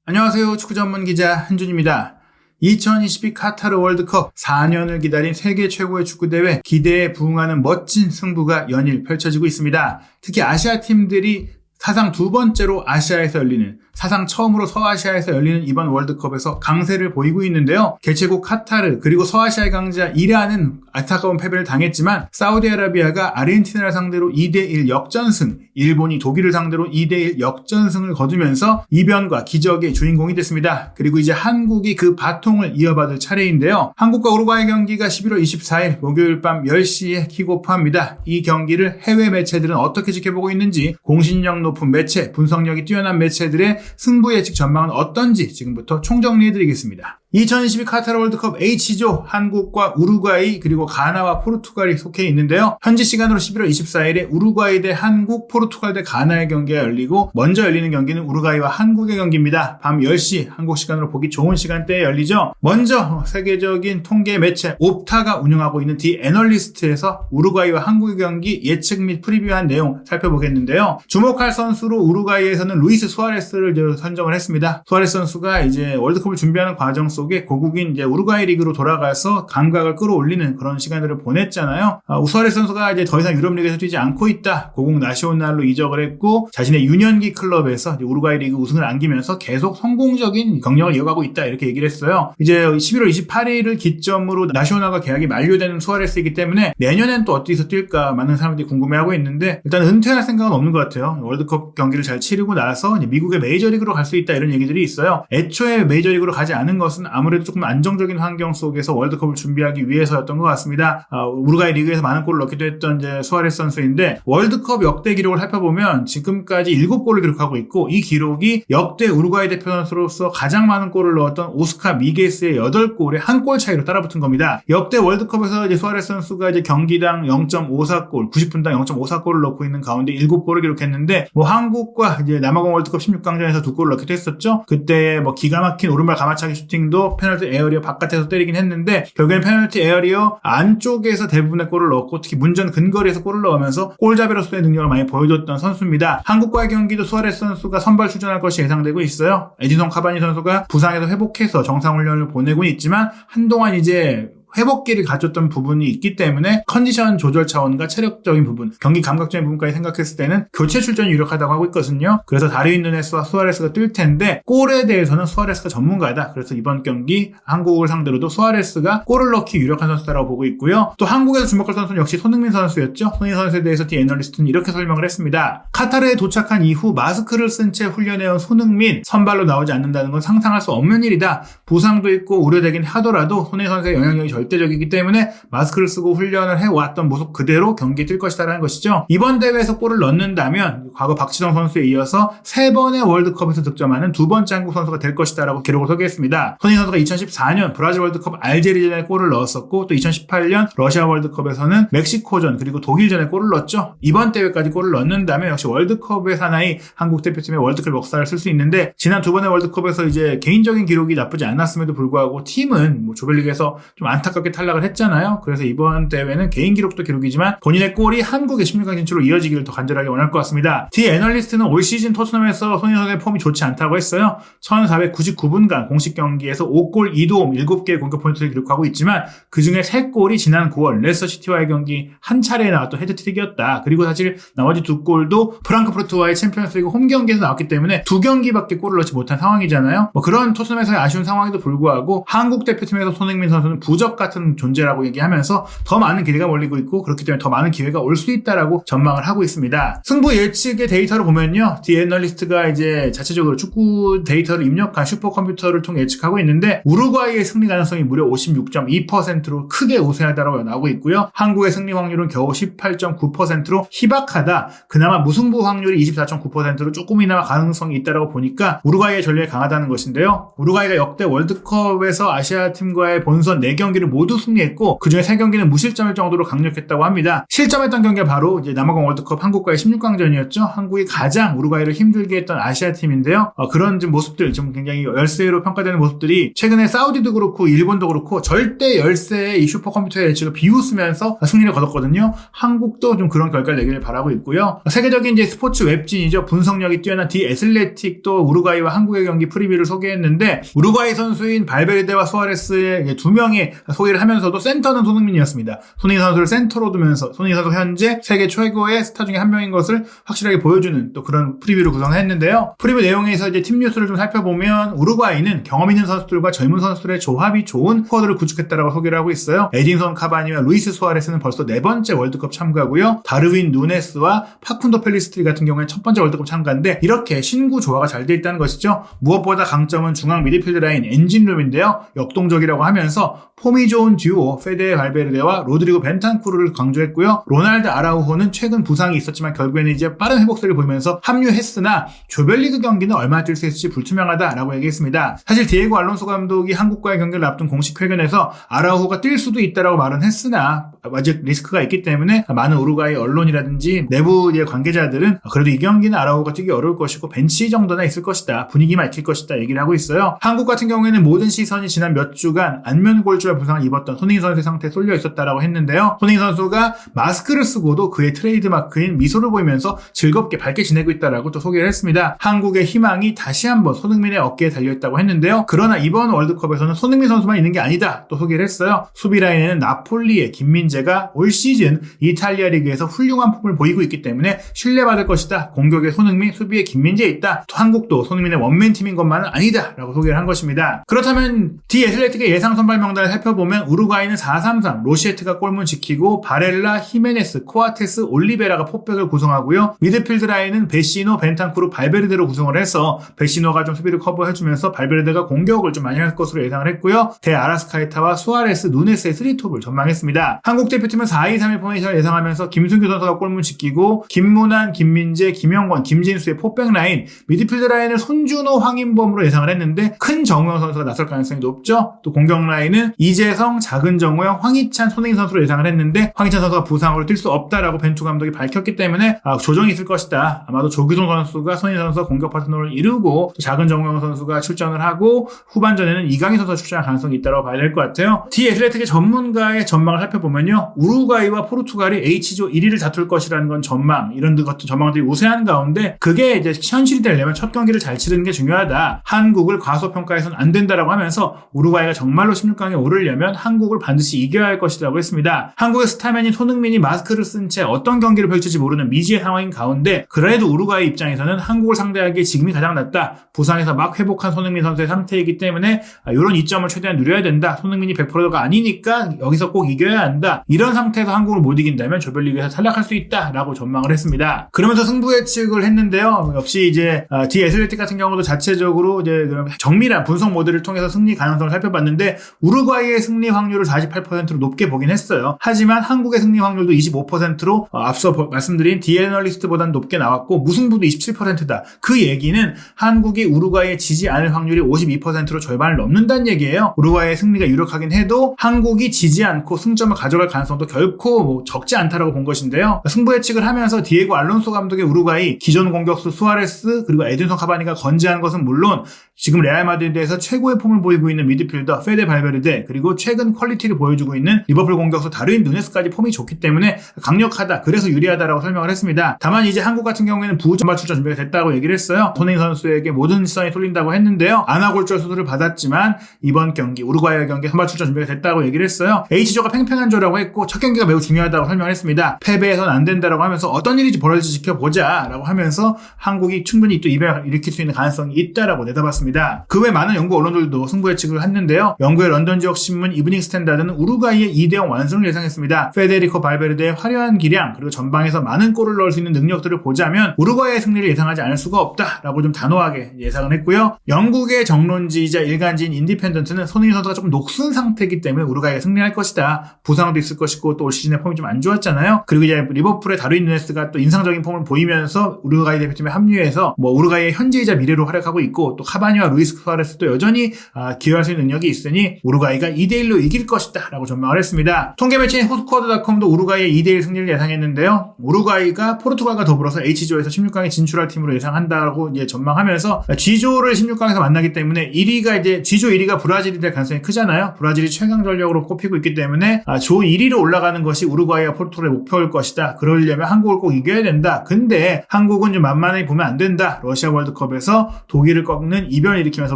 안녕하세요. 축구 전문 기자 한준입니다. 2022 카타르 월드컵 4년을 기다린 세계 최고의 축구대회, 기대에 부응하는 멋진 승부가 연일 펼쳐지고 있습니다. 특히 아시아 팀들이 사상 두 번째로 아시아에서 열리는, 사상 처음으로 서아시아에서 열리는 이번 월드컵에서 강세를 보이고 있는데요. 개최국 카타르 그리고 서아시아의 강자 이란은 안타까운 패배를 당했지만 사우디아라비아가 아르헨티나를 상대로 2대1 역전승, 일본이 독일을 상대로 2대1 역전승을 거두면서 이변과 기적의 주인공이 됐습니다. 그리고 이제 한국이 그 바통을 이어받을 차례인데요. 한국과 우루과이 경기가 11월 24일 목요일 밤 10시에 킥오프합니다. 이 경기를 해외 매체들은 어떻게 지켜보고 있는지, 공신력 높은 매체, 분석력이 뛰어난 매체들의 승부 예측 전망은 어떤지 지금부터 총정리해드리겠습니다. 2022 카타르 월드컵 H조, 한국과 우루과이 그리고 가나와 포르투갈이 속해 있는데요. 현지 시간으로 11월 24일에 우루과이 대 한국, 포르투갈 대 가나의 경기가 열리고, 먼저 열리는 경기는 우루과이와 한국의 경기입니다. 밤 10시 한국 시간으로 보기 좋은 시간대에 열리죠. 먼저 세계적인 통계 매체 옵타가 운영하고 있는 디 애널리스트에서 우루과이와 한국의 경기 예측 및 프리뷰한 내용 살펴보겠는데요. 주목할 선수로 우루과이에서는 루이스 수아레스를 선정을 했습니다. 수아레스 선수가 이제 월드컵을 준비하는 과정 속에 고국인 이제 우루과이 리그로 돌아가서 감각을 끌어올리는 그런 시간들을 보냈잖아요. 수아레스 선수가 이제 더 이상 유럽 리그에서 뛰지 않고 있다, 고국 나시오날로 이적을 했고, 자신의 유년기 클럽에서 이제 우루과이 리그 우승을 안기면서 계속 성공적인 경력을 이어가고 있다, 이렇게 얘기를 했어요. 이제 11월 28일을 기점으로 나시오날과 계약이 만료되는 수아레스이기 때문에 내년엔 또 어디서 뛸까 많은 사람들이 궁금해하고 있는데, 일단 은퇴할 생각은 없는 것 같아요. 월드컵 경기를 잘 치르고 나서 이제 미국의 메이저리그로 갈 수 있다, 이런 얘기들이 있어요. 애초에 메이저리그로 가지 않은 것은 아무래도 조금 안정적인 환경 속에서 월드컵을 준비하기 위해서였던 것 같습니다. 우루과이 리그에서 많은 골을 넣기도 했던 이제 수아레스 선수인데, 월드컵 역대 기록을 살펴보면 지금까지 7골을 기록하고 있고, 이 기록이 역대 우루과이 대표 선수로서 가장 많은 골을 넣었던 오스카 미게스의 8골에 한 골 차이로 따라붙은 겁니다. 역대 월드컵에서 이제 수아레스 선수가 이제 경기당 0.54골, 90분당 0.54골을 넣고 있는 가운데 7골을 기록했는데, 한국과 이제 남아공 월드컵 16강전에서 2골을 넣기도 했었죠. 그때 기가 막힌 오른발 가마차기 슈팅도 페널티 에어리어 바깥에서 때리긴 했는데, 결국엔 페널티 에어리어 안쪽에서 대부분의 골을 넣었고, 특히 문전 근거리에서 골을 넣으면서 골잡이로서의 능력을 많이 보여줬던 선수입니다. 한국과의 경기도 수아레스 선수가 선발 출전할 것이 예상되고 있어요. 에디손 카바니 선수가 부상에서 회복해서 정상훈련을 보내고 있지만, 한동안 이제 회복기를 가졌던 부분이 있기 때문에 컨디션 조절 차원과 체력적인 부분, 경기 감각적인 부분까지 생각했을 때는 교체 출전이 유력하다고 하고 있거든요. 그래서 다르윈 누네스와 수아레스가 뛸 텐데, 골에 대해서는 수아레스가 전문가다. 그래서 이번 경기 한국을 상대로도 수아레스가 골을 넣기 유력한 선수다라고 보고 있고요. 또 한국에서 주목할 선수는 역시 손흥민 선수였죠. 손흥민 선수에 대해서 디 애널리스트는 이렇게 설명을 했습니다. 카타르에 도착한 이후 마스크를 쓴 채 훈련해온 손흥민, 선발로 나오지 않는다는 건 상상할 수 없는 일이다. 부상도 있고 우려되긴 하더라도 손흥민 선수의 영향력이 절대적이기 때문에 마스크를 쓰고 훈련을 해왔던 모습 그대로 경기에 뛸 것이다라는 것이죠. 이번 대회에서 골을 넣는다면 과거 박지성 선수에 이어서 3번의 월드컵에서 득점하는 두 번째 한국 선수가 될 것이다라고 기록을 소개했습니다. 손흥민 선수가 2014년 브라질 월드컵 알제리전에 골을 넣었었고, 또 2018년 러시아 월드컵에서는 멕시코전 그리고 독일전에 골을 넣었죠. 이번 대회까지 골을 넣는다면 역시 월드컵의 사나이 한국 대표팀의 월드컵 역사를 쓸 수 있는데, 지난 두 번의 월드컵에서 이제 개인적인 기록이 나쁘지 않았음에도 불구하고 팀은 조별리그에서 좀 안타깝게 탈락을 했잖아요. 그래서 이번 대회는 개인 기록도 기록이지만 본인의 골이 한국의 16강 진출로 이어지기를 더 간절하게 원할 것 같습니다. 디 애널리스트는 올 시즌 토트넘에서 손흥민 선수의 폼이 좋지 않다고 했어요. 1499분간 공식 경기에서 5골 2도움 7개의 공격 포인트를 기록하고 있지만, 그중에 3골이 지난 9월 레스터시티와의 경기 한 차례에 나왔던 헤드트릭이었다. 그리고 사실 나머지 2골도 프랑크푸르트와의 챔피언스리그 홈 경기에서 나왔기 때문에 2경기밖에 골을 넣지 못한 상황이잖아요. 그런 토트넘에서의 아쉬운 상황에도 불구하고 한국 대표팀에서 손흥민 선수는 부적 같은 존재라고 얘기하면서 더 많은 기대가 몰리고 있고, 그렇기 때문에 더 많은 기회가 올 수 있다라고 전망을 하고 있습니다. 승부 예측의 데이터를 보면요, 디 애널리스트가 이제 자체적으로 축구 데이터를 입력한 슈퍼컴퓨터를 통해 예측하고 있는데, 우루과이의 승리 가능성이 무려 56.2%로 크게 우세하다고 나오고 있고요. 한국의 승리 확률은 겨우 18.9%로 희박하다. 그나마 무승부 확률이 24.9%로 조금이나마 가능성이 있다라고 보니까 우루과이의 전력이 강하다는 것인데요. 우루과이가 역대 월드컵에서 아시아 팀과의 본선 4경기를 모두 승리했고, 그중에 3경기는 무실점일 정도로 강력했다고 합니다. 실점했던 경기가 바로 이제 남아공 월드컵 한국과의 16강전이었죠. 했죠. 한국이 가장 우루과이를 힘들게 했던 아시아팀인데요. 그런 좀 모습들, 좀 굉장히 열세로 평가되는 모습들이 최근에 사우디도 그렇고 일본도 그렇고 절대 열세의 이 슈퍼컴퓨터의 예측을 비웃으면서 승리를 거뒀거든요. 한국도 좀 그런 결과를 내기를 바라고 있고요. 세계적인 이제 스포츠 웹진이죠. 분석력이 뛰어난 디 애슬레틱도 우루과이와 한국의 경기 프리뷰를 소개했는데 우루과이 선수인 발베르데와 수아레스의 두 명의 소개를 하면서도 센터는 손흥민이었습니다. 손흥민 선수를 센터로 두면서 손흥민 선수 현재 세계 최고의 스타 중에 한 명인 것을 확실하게 보여주는 또 그런 프리뷰를 구성했는데요. 프리뷰 내용에서 이제 팀 뉴스를 좀 살펴보면 우루과이는 경험 있는 선수들과 젊은 선수들의 조합이 좋은 스쿼드를 구축했다라고 소개를 하고 있어요. 에딘손 카바니와 루이스 수아레스는 벌써 4번째 월드컵 참가고요. 다르윈 누네스와 파쿤도 펠리스트리 같은 경우에는 첫 번째 월드컵 참가인데 이렇게 신구 조화가 잘 돼 있다는 것이죠. 무엇보다 강점은 중앙 미드필드 라인 엔진룸인데요. 역동적이라고 하면서 폼이 좋은 듀오 페데 발베르데와 로드리고 벤탄쿠르를 강조했고요. 로날드 아라우호는 최근 부상이 있었지만 결국에는 이제 빠른 회복세를 보이면서 합류했으나 조별리그 경기는 얼마나 뛸 수 있을지 불투명하다라고 얘기했습니다. 사실 디에고 알론소 감독이 한국과의 경기를 앞둔 공식 회견에서 아라우호가 뛸 수도 있다라고 말은 했으나 아직 리스크가 있기 때문에 많은 우루과이 언론이라든지 내부의 관계자들은 그래도 이 경기는 아라우호가 뛰기 어려울 것이고 벤치 정도나 있을 것이다. 분위기만 익힐 것이다 얘기를 하고 있어요. 한국 같은 경우에는 모든 시선이 지난 몇 주간 안면골절 부상을 입었던 손흥민 선수의 상태에 쏠려 있었다라고 했는데요. 손흥민 선수가 마스크를 쓰고도 그의 트레이드마크인 미소를 보이면서 즐겁게 밝게 지내고 있다라고 또 소개를 했습니다. 한국의 희망이 다시 한번 손흥민의 어깨에 달려있다고 했는데요. 그러나 이번 월드컵에서는 손흥민 선수만 있는 게 아니다 또 소개를 했어요. 수비 라인에는 나폴리의 김민재가 올 시즌 이탈리아 리그에서 훌륭한 폼을 보이고 있기 때문에 신뢰받을 것이다. 공격에 손흥민, 수비에 김민재 있다. 또 한국도 손흥민의 원맨팀인 것만은 아니다 라고 소개를 한 것입니다. 그렇다면 디 애슬레틱의 예상 선발 명단을 살펴보면 우루과이는 4-3-3 로시에트가 골문 지키고 바렐라, 히메네스, 코아테스, 올리베라가 포백을 구성하고요. 미드필드 라인은 베시노, 벤탄쿠르, 발베르데로 구성을 해서 베시노가 좀 수비를 커버해주면서 발베르데가 공격을 좀 많이 할 것으로 예상을 했고요. 데 아라스카에타와 수아레스, 누네스의 3톱을 전망했습니다. 한국 대표팀은 4-2-3-1 포메이션을 예상하면서 김승규 선수가 골문 지키고 김문환, 김민재, 김영권, 김진수의 포백 라인, 미드필드 라인을 손준호, 황인범으로 예상을 했는데 큰 정우영 선수가 나설 가능성이 높죠. 또 공격 라인은 이재성, 작은 정우영, 황희찬, 손흥민 선수로 예상을 했는데 황희찬 선수가 부상으로 뛸 수 없다라고 벤투 감독이 밝혔기 때문에 조정이 있을 것이다. 아마도 조규성 선수가 손흥민 선수와 공격 파트너를 이루고 작은 정우영 선수가 출전을 하고 후반전에는 이강인 선수가 출전할 가능성이 있다고 봐야 될 것 같아요. 디 애슬레틱의 전문가의 전망을 살펴보면요. 우루과이와 포르투갈이 H조 1위를 다툴 것이라는 건 전망, 이런 것도 전망들이 우세한 가운데 그게 이제 현실이 되려면 첫 경기를 잘 치르는 게 중요하다. 한국을 과소평가해서는 안 된다라고 하면서 우루과이가 정말로 16강에 오르려면 한국을 반드시 이겨야 할 것이라고 했습니다. 한국의 스타맨인 손흥민이 마스크를 쓴 채 어떤 경기를 펼칠지 모르는 미지의 상황인 가운데 그래도 우루과이 입장에서는 한국을 상대하기에 지금이 가장 낫다. 부상에서 막 회복한 손흥민 선수의 상태이기 때문에 이런 이점을 최대한 누려야 된다. 손흥민이 100%가 아니니까 여기서 꼭 이겨야 한다. 이런 상태에서 한국을 못 이긴다면 조별리그에서 탈락할 수 있다라고 전망을 했습니다. 그러면서 승부 예측을 했는데요. 역시 이제 디 애슬레틱 같은 경우도 자체적으로 이제 정밀한 분석 모델을 통해서 승리 가능성을 살펴봤는데 우루과이의 승리 확률을 48%로 높게 보긴 했어요. 하지만 한국의 승리 확률도 25%로 앞서 말씀드린 디 애널리스트보다는 높게 나왔고 무승부도 27%다. 그 얘기는 한국이 우루과이에 지지 않을 확률이 52%로 절반을 넘는다는 얘기예요. 우루과이의 승리가 유력하긴 해도 한국이 지지 않고 승점을 가져갈 가능성도 결코 적지 않다라고 본 것인데요. 승부 예측을 하면서 디에고 알론소 감독의 우루과이 기존 공격수 수아레스 그리고 에딘손 카바니가 건재한 것은 물론 지금 레알 마드리드에서 최고의 폼을 보이고 있는 미드필더 페데 발베르데 그리고 최근 퀄리티를 보여주고 있는 리버풀 공격수 다르윈 누네스까지 폼이 좋기 때문에 강력하다. 그래서 유리하다라고 설명을 했습니다. 다만 이제 한국 같은 경우에는 부전발 출전 준비가 됐다고 얘기를 했어요. 손흥민 선수에게 모든 시선이 쏠린다고 했는데요. 안아골절 수술을 받았지만 이번 경기 우루과이 경기 선발 출전 준비가 됐다고 얘기를 했어요. H조가 팽팽한 조라고 했고 첫 경기가 매우 중요하다고 설명을 했습니다. 패배해서는 안 된다라고 하면서 어떤 일이 벌어질지 지켜보자라고 하면서 한국이 충분히 또 이변을 일으킬 수 있는 가능성이 있다라고 내다봤습니다. 그 외 많은 영국 언론들도 승부 예측을 했는데요. 영국의 런던 지역 신문 이브닝 스탠다드는 우루과이의 2대0 완승을 예상했습니다. 페데리코 발베르데의 화려한 기량 그리고 전방에서 많은 골을 넣을 수 있는 능력들을 보자면 우루과이의 승리를 예상하지 않을 수가 없다라고 좀 단호하게 예상을 했고요. 영국의 정론지이자 일간지인 인디펜던트는 손흥민 선수가 조금 녹슨 상태이기 때문에 우루과이가 승리할 것이다. 부상도 있을 것이고 또 올 시즌의 폼이 좀 안 좋았잖아요. 그리고 이제 리버풀의 다르윈 누네스가 또 인상적인 폼을 보이면서 우루과이 대표팀에 합류해서 우루과이의 현재이자 미래로 활약하고 있고 또 카바니와 루이스 수아레스도 여전히 기여할 수 있는 능력이 있으니 우루과이가 2대1로 이길 것이다 라고 전망을 했습니다. 통계 매체인 후스쿼드닷컴도 우루과이의 2대1 승리를 예상했는데요. 우루과이가 포르투갈과 더불어서 H조에서 16강에 진출할 팀으로 예상한다고 이제 전망하면서 G조를 16강에서 만나기 때문에 1위가 이제 G조 1위가 브라질이 될 가능성이 크잖아요. 브라질이 최강 전력으로 꼽히고 있기 때문에 조 1위로 올라가는 것이 우루과이와 포르투갈의 목표일 것이다. 그러려면 한국을 꼭 이겨야 된다. 근데 한국은 좀 만만히 보면 안 된다. 러시아 월드컵에서 독일을 꺾는 이변을 일으키면서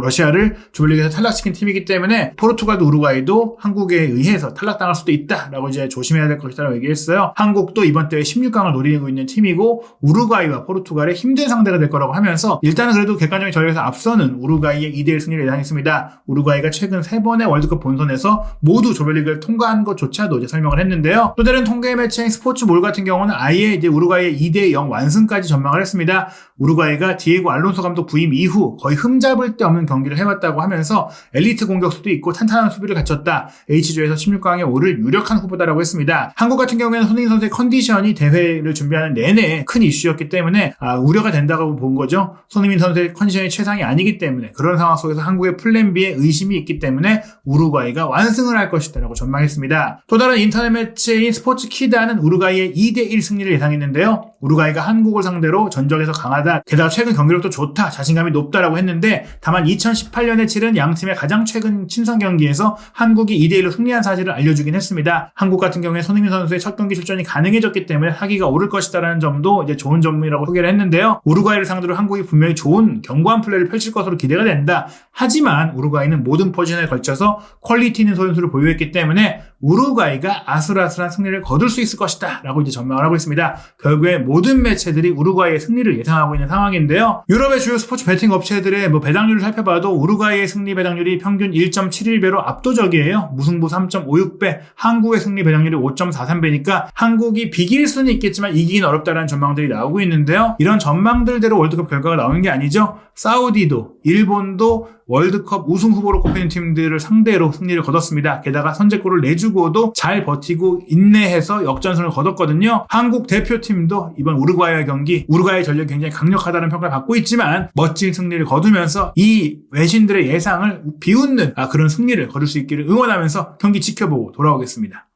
러시아를 조별리그에서 탈락시킨 팀이기 때문에 포르투갈도 우루과이도 한국에 의해서 탈락당할 수도 있다라고 이제 조심해야 될 것이다라고 얘기했어요. 한국도 이번 대회 16강을 노리고 있는 팀이고 우루과이와 포르투갈의 힘든 상대가 될 거라고 하면서 일단은 그래도 객관적인 전력에서 앞서는 우루과이의 2대1 승리를 예상했습니다. 우루과이가 최근 3번의 월드컵 본선에서 모두 조별리그를 통과한 것조차도 이제 설명을 했는데요. 또 다른 통계 매체인 스포츠몰 같은 경우는 아예 이제 우루과이의 2대0 완승까지 전망을 했습니다. 우루과이가 디에고 알론소 감독 부임 이후 거의 흠잡을 데 없는 경기를 해왔다고 하면서 엘리트 공격수도 있고 탄탄한 수비를 갖췄다. H조에서 16강에 오를 유력한 후보다라고 했습니다. 한국 같은 경우에는 손흥민 선수의 컨디션이 대회를 준비하는 내내 큰 이슈였기 때문에 우려가 된다고 본 거죠. 손흥민 선수의 컨디션이 최상이 아니기 때문에 그런 상황 속에서 한국의 플랜 B에 의심이 있기 때문에 우루과이가 완승을 할 것이다라고 전망했습니다. 또 다른 인터넷 매체인 스포츠키다는 우루과이의 2대1 승리를 예상했는데요. 우루과이가 한국을 상대로 전적에서 강하다. 게다가 최근 경기력도 좋다. 자신감이 높다라고 했는데 다만 2018년에 치른 양팀의 가장 최근 친선 경기에서 한국이 2대1로 승리한 사실을 알려주긴 했습니다. 한국 같은 경우에 손흥민 선수의 첫 경기 출전이 가능해졌기 때문에 사기가 오를 것이다라는 점도 이제 좋은 점이라고 소개를 했는데요. 우루과이를 상대로 한국이 분명히 좋은 견고한 플레이를 펼칠 것으로 기대가 된다. 하지만 우루과이는 모든 포지션에 걸쳐서 퀄리티 있는 선수를 보유했기 때문에 우루과이가 아슬아슬한 승리를 거둘 수 있을 것이다 라고 이제 전망을 하고 있습니다. 결국에 모든 매체들이 우루과이의 승리를 예상하고 있는 상황인데요. 유럽의 주요 스포츠 베팅 업체들의 배당률을 살펴봐도 우루과이의 승리 배당률이 평균 1.71배로 압도적이에요. 무승부 3.56배, 한국의 승리 배당률이 5.43배니까 한국이 비길 수는 있겠지만 이기긴 어렵다라는 전망들이 나오고 있는데요. 이런 전망들대로 월드컵 결과가 나오는 게 아니죠. 사우디도, 일본도 월드컵 우승 후보로 꼽히는 팀들을 상대로 승리를 거뒀습니다. 게다가 선제골을 내주고도 잘 버티고 인내해서 역전승을 거뒀거든요. 한국 대표팀도 이번 우루과이와 경기, 우루과이 전력이 굉장히 강력하다는 평가를 받고 있지만 멋진 승리를 거두면서 이 외신들의 예상을 비웃는 그런 승리를 거둘 수 있기를 응원하면서 경기 지켜보고 돌아오겠습니다.